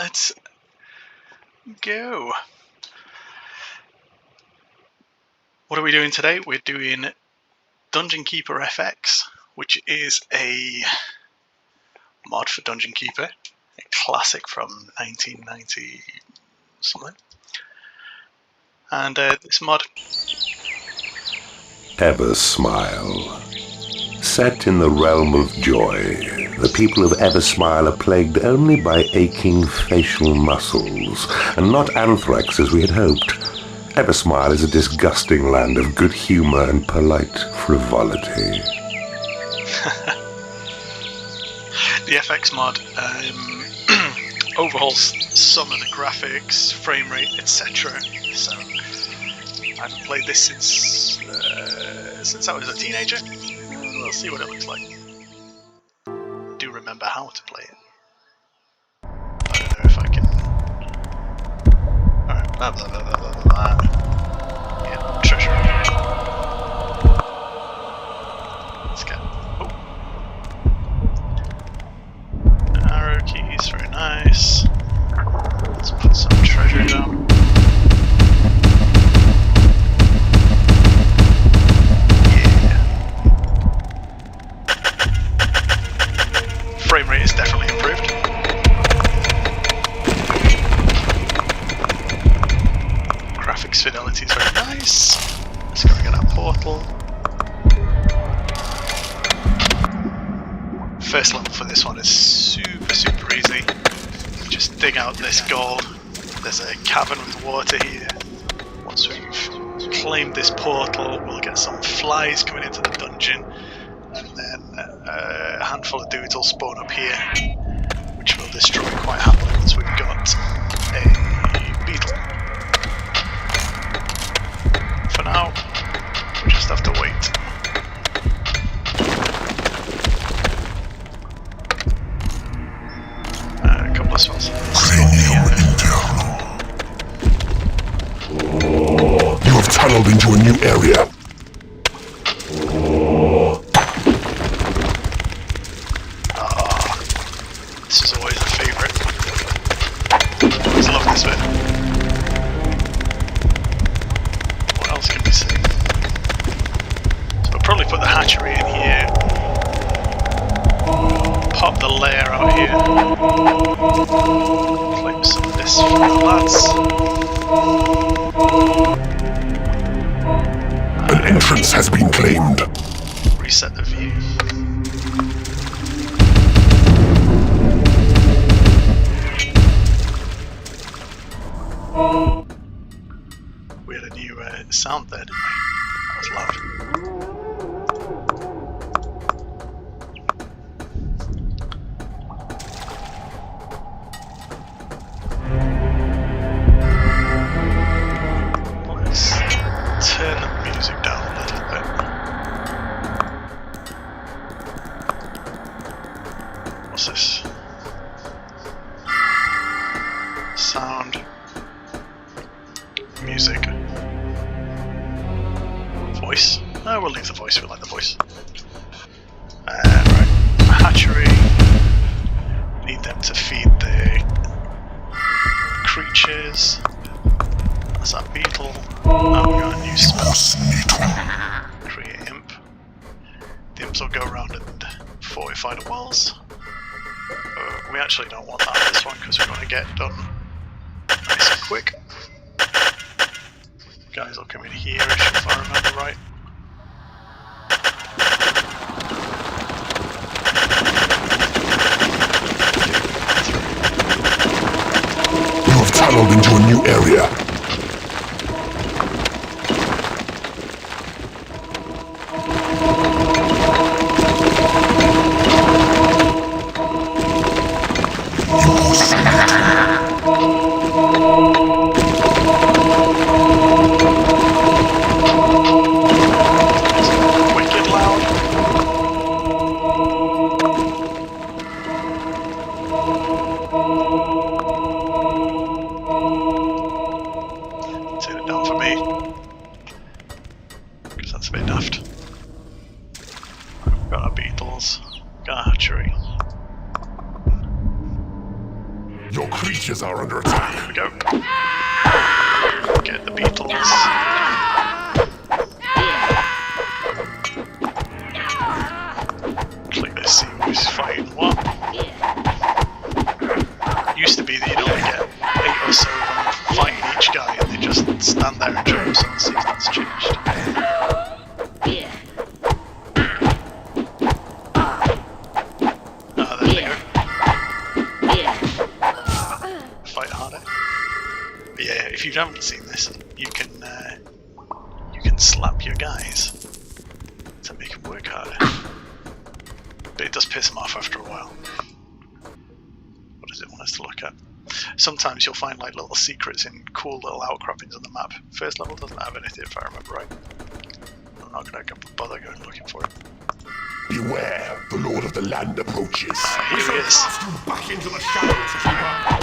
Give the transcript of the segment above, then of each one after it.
let's go. What are we doing today? We're doing Dungeon Keeper FX, which is a mod for Dungeon Keeper, a classic from 1990 something. And this mod, Eversmile. Set in the realm of joy, the people of Eversmile are plagued only by aching facial muscles, and not anthrax as we had hoped. Eversmile is a disgusting land of good humor and polite frivolity. the FX mod overhauls some of the graphics, frame rate, etc. So I haven't played this since I was a teenager. We'll see what it looks like. Do remember how to play it. I don't know if I can. Alright, blah blah blah blah blah blah. Yeah, treasure. Let's go. Oh. Arrow keys, very nice. Let's put some treasure down. Frame rate is definitely improved. Graphics fidelity is very nice. Let's go get our portal. First level for this one is super easy. Just dig out this gold. There's a cavern with water here. Once we've claimed this portal, we'll get some flies coming into the dungeon. And then a handful of dudes will spawn up here, which we'll destroy quite happily once we've got a beetle. For now, we just have to wait. A couple of spells. You have tunneled into a new area. This is always a favourite. Always love this bit. What else can we see? So we'll probably put the hatchery in here. Pop the lair out here. Claim some of this for the lads. An entrance has been claimed. Reset the view. We had a new sound there, didn't we? That was loud. Let's turn the music down a little bit. What's this? Sound. Music. Voice. No, we'll leave the voice. We like the voice. Right. Hatchery. Need them to feed the creatures. That's that beetle. Now we got a new spell. Create imp. The imps will go around and fortify the walls. We actually don't want that on this one because we want to get done nice and quick. Guys will come in here-ish if I remember right. You have tunneled into a new area. Wicked loud. Your creatures are under attack. Here we go. Get the beetles. Click this, see who's fighting what. Used to be that you'd only get 8 or so of them fighting each guy and they just stand there and jump, so let's see if that's changed. Ah, there they go. Fight harder. But yeah, if you haven't seen this, you can slap your guys to make them work harder. But it does piss them off after a while. What does it want us to look at? Sometimes you'll find like little secrets in cool little outcroppings on the map. First level doesn't have anything if I remember right. I'm not going to bother going looking for it. Beware, the Lord of the Land approaches. Here he is. Back into the shadows, keeper.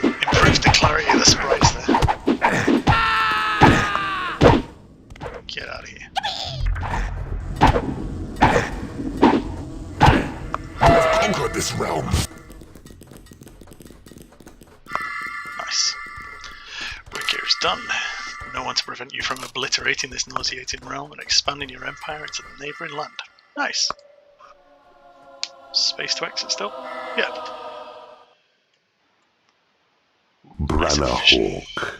Improves the clarity of the sprites there. Get out of here. You have conquered this realm. Nice. Work here is done. No one to prevent you from obliterating this nauseating realm and expanding your empire into the neighbouring land. Nice. Space to exit still? Yeah. Branahawk.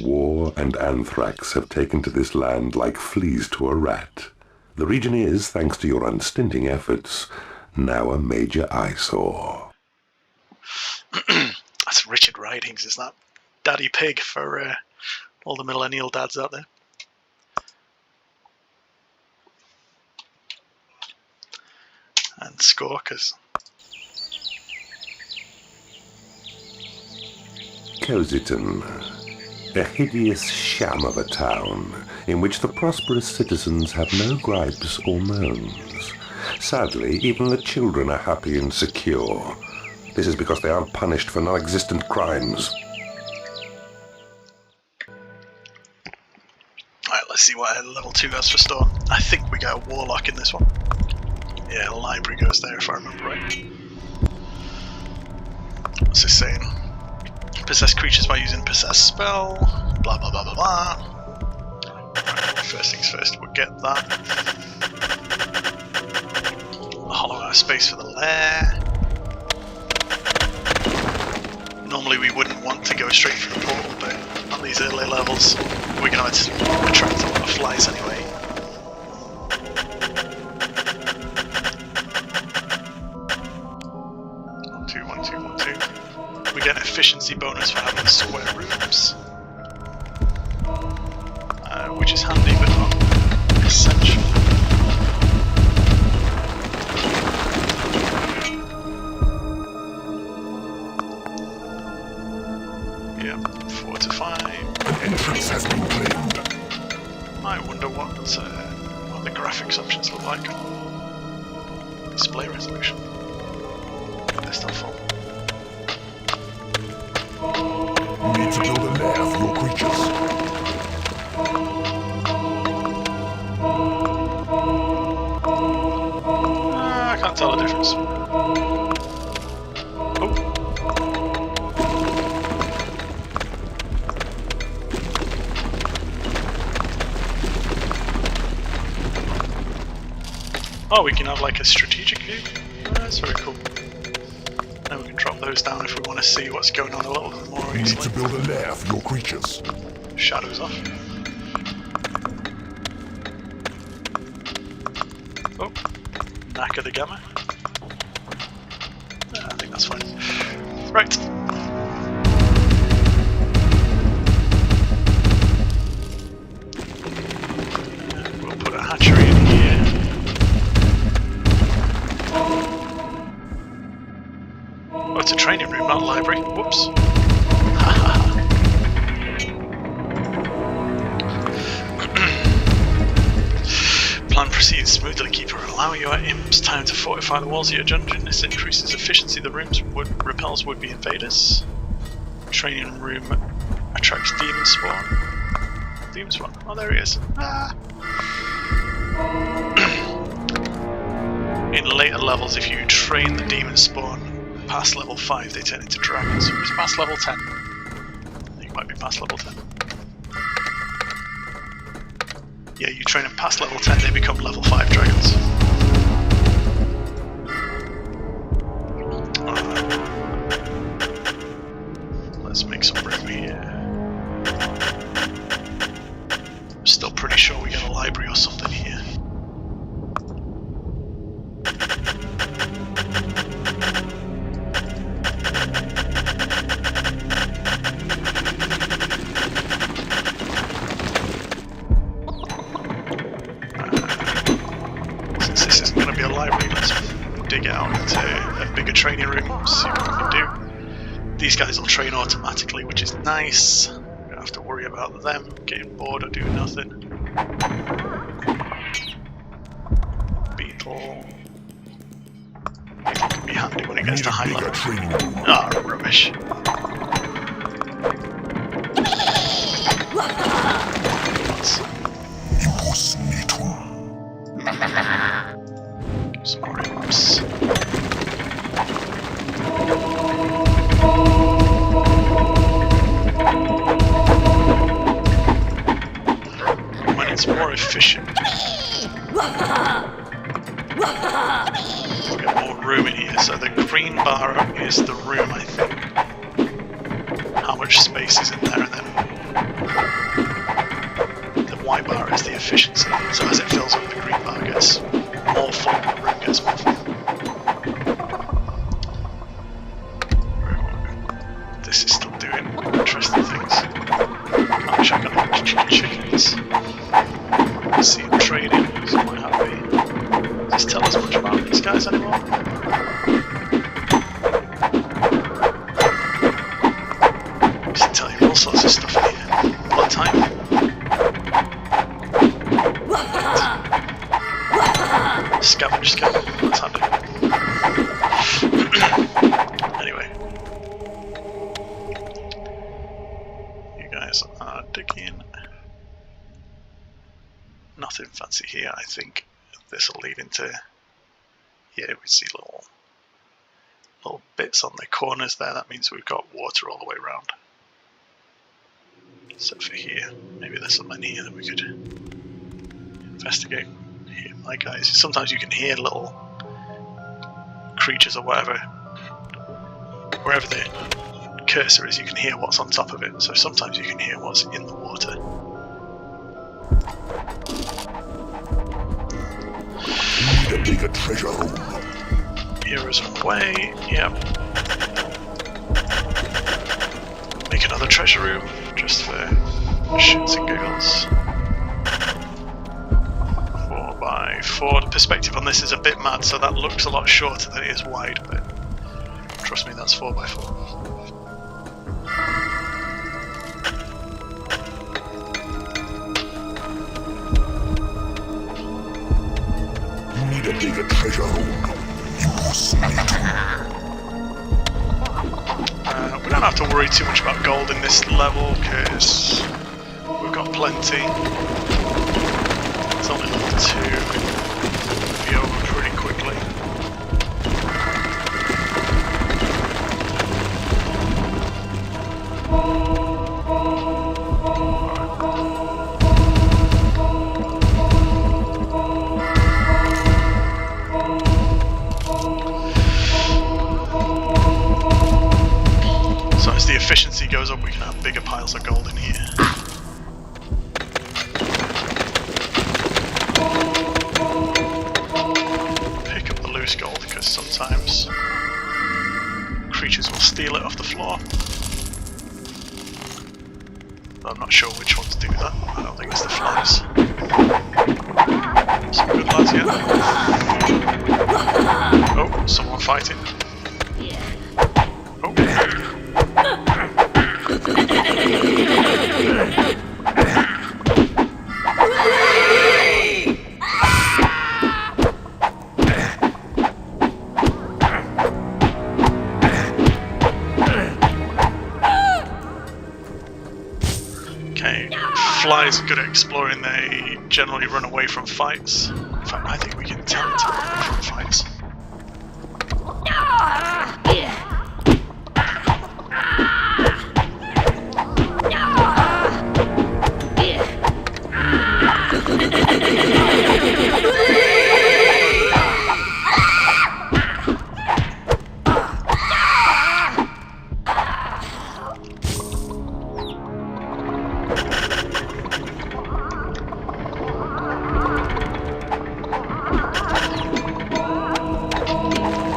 War and anthrax have taken to this land like fleas to a rat. The region is, thanks to your unstinting efforts, now a major eyesore. That's Richard Ridings, is that? Daddy Pig for all the millennial dads out there. And Skorkers. Cozyton, a hideous sham of a town in which the prosperous citizens have no gripes or moans. Sadly, even the children are happy and secure. This is because they aren't punished for non-existent crimes. Alright, let's see what level 2 has for store. I think we got a warlock in this one. Yeah, library goes there if I remember right. What's this saying? Possess creatures by using possess spell. Blah blah blah blah blah. Right, first things first, we'll get that. Hollow out space for the lair. Normally we wouldn't want to go straight for the portal, but on these early levels we're going to attract a lot of flies anyway. We get an efficiency bonus for having square rooms, which is handy but not essential. Yeah, fortify. An entrance has been claimed. I wonder what the graphics options look like. Display resolution. They're still full. You need to build a lair for your creatures. I can't tell the difference. Oh, we can have like a strategic view. That's very cool. Then we can drop those down if we want to see what's going on a little bit more easily. You need to build a lair for your creatures. Shadows off. Oh, knack of the gamma. I think that's fine. Right. We'll put a hatchery in here. Oh, it's a training room, not a library. Whoops. Plan proceeds smoothly, Keeper. Allow your imps time to fortify the walls of your dungeon. This increases efficiency of the rooms, repels would-be invaders. Training room attracts demon spawn. Demon spawn? Oh, there he is. Ah. in later levels, if you train the demon spawn past level 5, they turn into dragons. It's past level 10. I think it might be past level 10. Yeah, you train them past level 10, they become level 5 dragons. Let's make some room here. I'm still pretty sure we get a library or something here. Training room, see what we can do. These guys will train automatically, which is nice. Don't have to worry about them getting bored or doing nothing. Beetle. Beetle can be handy when it gets to high level. Ah, rubbish. Some more imps. When it's more efficient, we'll get more room in here. So the green bar is the room, I think. How much space is in there, and then the white bar is the efficiency. So as it fills up, the green bar gets more full, the room gets more full. This is still doing interesting things. Can't check on the chickens. See them trading, who's quite happy. Does this tell us much about these guys anymore? Does it tell you all sorts of stuff here? Blood type? Scavenge, that's handy. Anyway. You guys are digging. Nothing fancy here, I think. This will lead into... Yeah, we see little bits on the corners there. That means we've got water all the way around. Except for here. Maybe there's something here that we could investigate. Here, my guys. Sometimes you can hear little creatures or whatever. Wherever the cursor is, you can hear what's on top of it. So sometimes you can hear what's in the water. Need a bigger treasure room. Heroes on the way, yep. Make another treasure room, just for shits and giggles. 4x4. The perspective on this is a bit mad, so that looks a lot shorter than it is wide, but trust me, that's 4x4. Need a bigger treasure room. We don't have to worry too much about gold in this level because we've got plenty. It's only level 2. It'll be over pretty quickly. So as the efficiency goes up, we can have bigger piles of gold in here. Pick up the loose gold, because sometimes creatures will steal it off the floor. But I'm not sure which ones do that. I don't think it's the flies. Some good lads, yeah. Oh, someone fighting. Oh. Okay, Flies are good at exploring. They generally run away from fights. In fact, I think we can tell them to run away from fights.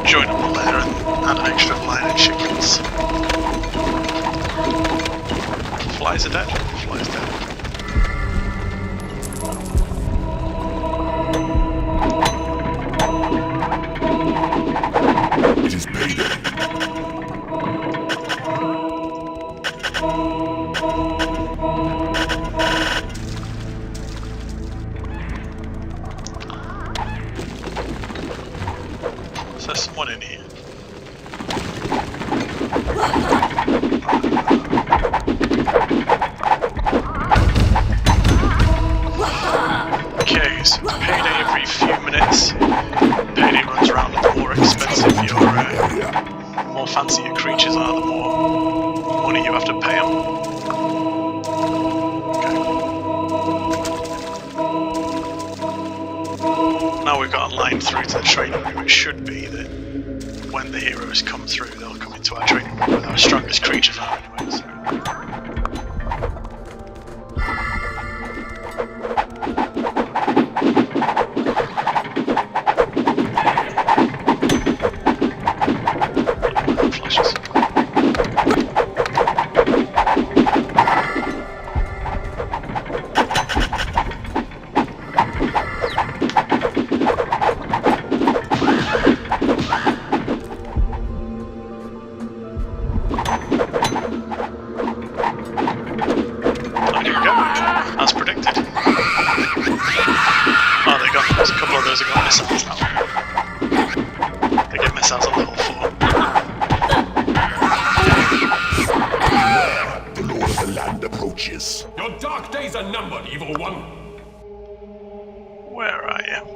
Join up there and add an extra line of chickens. Flies are dead. Flies dead. It is payday. So there's someone in here. Okay, so it's payday every few minutes. Payday runs around, and the more expensive your, more fancy your creatures are, the more money you have to pay them. Okay. Now we've got a line through to the training room. It should be that when the heroes come through, they'll come into our training room where our strongest creatures are anyway. So. Flashes. As predicted. Oh, they got, there's a couple of those have got missiles now. They get missiles at level 4. The Lord of the Land approaches. Your dark days are numbered, Evil One. Where are you?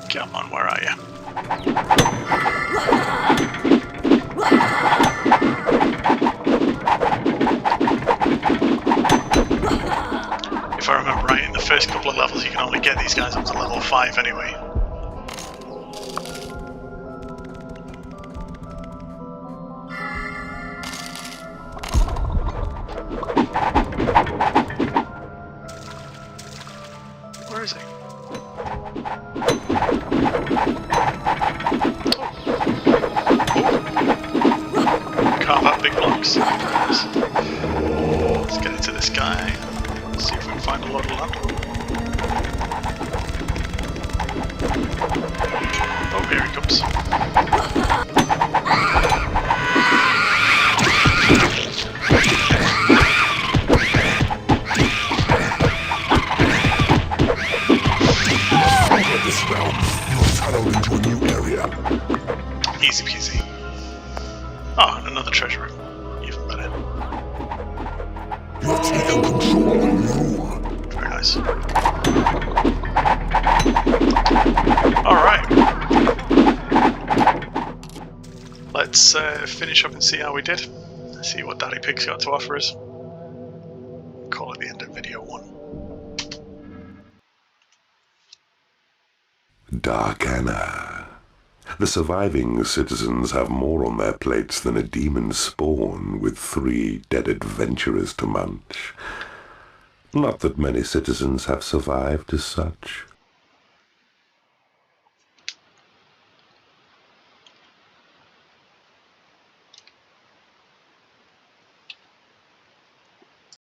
Come on, where are you? If I remember right, in the first couple of levels you can only get these guys up to level 5 anyway. Where is he? Carve out big blocks. Let's get into this guy. See if we can find a lot of land. Oh, here he comes. Over this realm, you have tunneled into a new area. Easy peasy. Oh, and another treasure room. Even better. You have taken control of the room. Very nice. Alright. Let's finish up and see how we did. See what Daddy Pig's got to offer us. Call it the end of video 1. Darkana. The surviving citizens have more on their plates than a demon spawn with 3 dead adventurers to munch. Not that many citizens have survived as such.